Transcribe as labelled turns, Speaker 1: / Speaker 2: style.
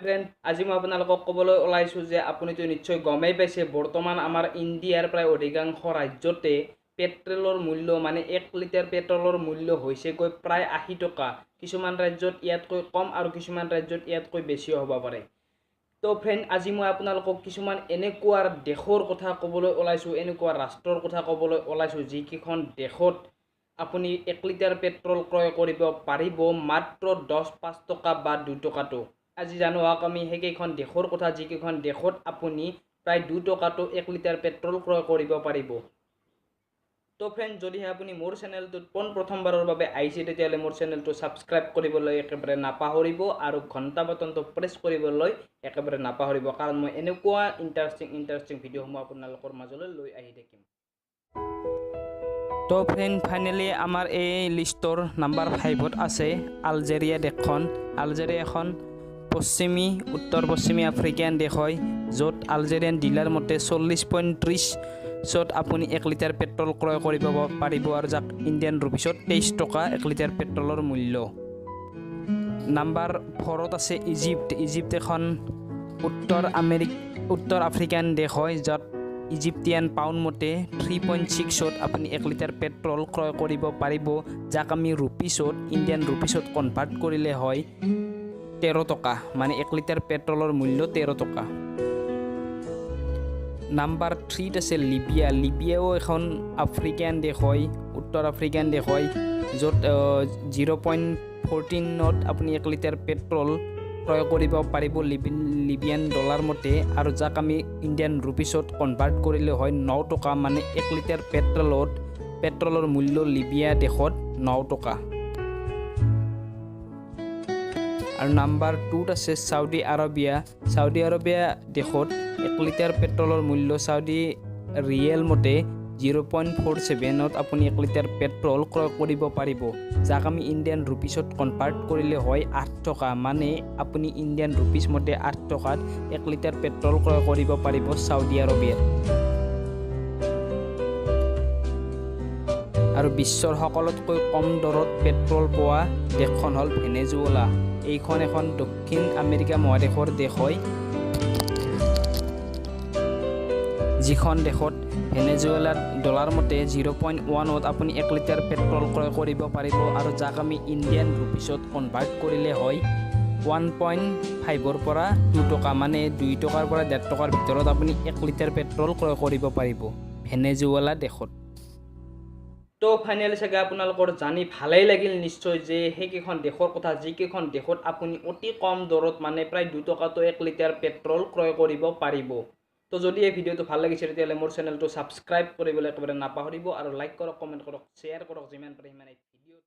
Speaker 1: Friend আজি মই আপোনালোকক ক'বলৈ ওলাইছোঁ যে আপুনিতো নিশ্চয় গমেই পাইছে বৰ্তমান আমাৰ ইণ্ডিয়াৰ প্ৰায় অধিকাংশ ৰাজ্যতে পেট্ৰলৰ মূল্য মানে 1 লিটাৰ পেট্ৰলৰ মূল্য হৈছেগৈ প্ৰায় 80 টকা। কিছুমান ৰাজ্যত ইয়াতকৈ কম আৰু কিছুমান ৰাজ্যত ইয়াতকৈ বেছিও হ'ব পাৰে। তো ফ্ৰেণ্ড আজি মই আপোনালোকক কিছুমান এনেকুৱা দেশৰ কথা ক'বলৈ ওলাইছোঁ, এনেকুৱা ৰাষ্ট্ৰৰ কথা ক'বলৈ ওলাইছোঁ যিকেইখন দেশত আপুনি 1 লিটাৰ পেট্ৰল ক্ৰয় কৰিব পাৰিব মাত্ৰ 10-5 টকা বা 2 টকাটো। আজি জানো আমি সেইকেইখন দেশৰ কথা যিকেইখন দেশত আপুনি প্ৰায় 2 টকাটো 1 লিটাৰ পেট্ৰল ক্ৰয় কৰিব পাৰিব। তো ফ্ৰেণ্ড যদিহে আপুনি মোৰ চেনেলটোত প্ৰথমবাৰৰ বাবে আহিছে তেতিয়াহ'লে মোৰ চেনেলটো ছাবস্ক্ৰাইব কৰিবলৈ একেবাৰে নাপাহৰিব আৰু ঘণ্টা বাটনটো প্ৰেছ কৰিবলৈ একেবাৰে নাপাহৰিব, কাৰণ মই এনেকুৱা ইণ্টাৰেষ্টিং ভিডিঅ'সমূহ আপোনালোকৰ মাজলৈ লৈ আহি থাকিম। তো ফ্ৰেণ্ড ফাইনেলি আমাৰ এই লিষ্টৰ নাম্বাৰ 5ত আছে আলজেৰিয়া দেশখন। আলজেৰিয়া এখন উত্তৰ পশ্চিমী আফ্ৰিকান দেশ হয়, য'ত আলজেৰিয়ান ডিলাৰ মতে 40.30 আপুনি 1 লিটাৰ পেট্ৰল ক্ৰয় কৰিব পাৰিব আৰু যাক ইণ্ডিয়ান ৰুপিছত 23 টকা 1 লিটাৰ পেট্ৰলৰ মূল্য। নাম্বাৰ 4ত আছে ইজিপ্ত এখন উত্তৰ আফ্ৰিকান দেশ হয়, য'ত ইজিপ্তিয়ান পাউণ্ড মতে 3.6 আপুনি 1 লিটাৰ পেট্ৰল ক্ৰয় কৰিব পাৰিব, যাক আমি ইণ্ডিয়ান ৰুপিছত কনভাৰ্ট কৰিলে হয় 13 টকা, মানে 1 লিটাৰ পেট্ৰলৰ মূল্য 13 টকা। নাম্বাৰ 3ত আছে লিবিয়াও এখন আফ্ৰিকান দেশ হয়, উত্তৰ আফ্ৰিকান দেশ হয়, য'ত 0.14 আপুনি 1 লিটাৰ পেট্ৰল ক্ৰয় কৰিব পাৰিব লিবিয়ান ডলাৰ মতে, আৰু যাক আমি ইণ্ডিয়ান ৰুপিছত কনভাৰ্ট কৰিলে হয় 9 টকা, মানে 1 লিটাৰ পেট্ৰলৰ মূল্য লিবিয়া দেশত 9 টকা। আৰু নাম্বাৰ 2ত আছে চাউদি আৰবিয়া দেশত 1 লিটাৰ পেট্ৰলৰ মূল্য চাউদি ৰিয়েল মতে 0.47 আপুনি 1 লিটাৰ পেট্ৰল ক্ৰয় কৰিব পাৰিব, যাক আমি ইণ্ডিয়ান ৰুপিছত কনভাৰ্ট কৰিলে হয় 8 টকা, মানে আপুনি ইণ্ডিয়ান ৰুপিছ মতে 8 টকাত 1 লিটাৰ পেট্ৰল ক্ৰয় কৰিব পাৰিব চাউদি আৰবিয়াত। আৰু বিশ্বৰ সকলোতকৈ কম দৰত পেট্ৰল পোৱা দেশখন হ'ল ভেনেজুৱেলা। এইখন এখন দক্ষিণ আমেৰিকা মহাদেশৰ দেশ হয়, যিখন দেশত ভেনেজুৱেলাত ডলাৰ মতে 0.1 আপুনি 1 লিটাৰ পেট্ৰল ক্ৰয় কৰিব পাৰিব, আৰু যাক আমি ইণ্ডিয়ান ৰুপিছত কনভাৰ্ট কৰিলে হয় 1.5 পৰা 2 টকা, মানে 2 টকাৰ পৰা 1.5 টকাৰ ভিতৰত আপুনি 1 লিটাৰ পেট্ৰল ক্ৰয় কৰিব পাৰিব ভেনেজুৱেলা দেশত। তো ফাইনেলি চাগে আপোনালোকৰ জানি ভালেই লাগিল নিশ্চয় যে সেইকেইখন দেশৰ কথা যিকেইখন দেশত আপুনি অতি কম দৰত মানে প্ৰায় 2 টকাটো 1 লিটাৰ পেট্ৰল ক্ৰয় কৰিব পাৰিব। তো যদি এই ভিডিঅ'টো ভাল লাগিছে তেতিয়াহ'লে মোৰ চেনেলটো ছাবস্ক্ৰাইব কৰিবলৈ একেবাৰে নাপাহৰিব, আৰু লাইক কৰক, কমেণ্ট কৰক, শ্বেয়াৰ কৰক, যিমান পাৰে সিমান এই ভিডিঅ'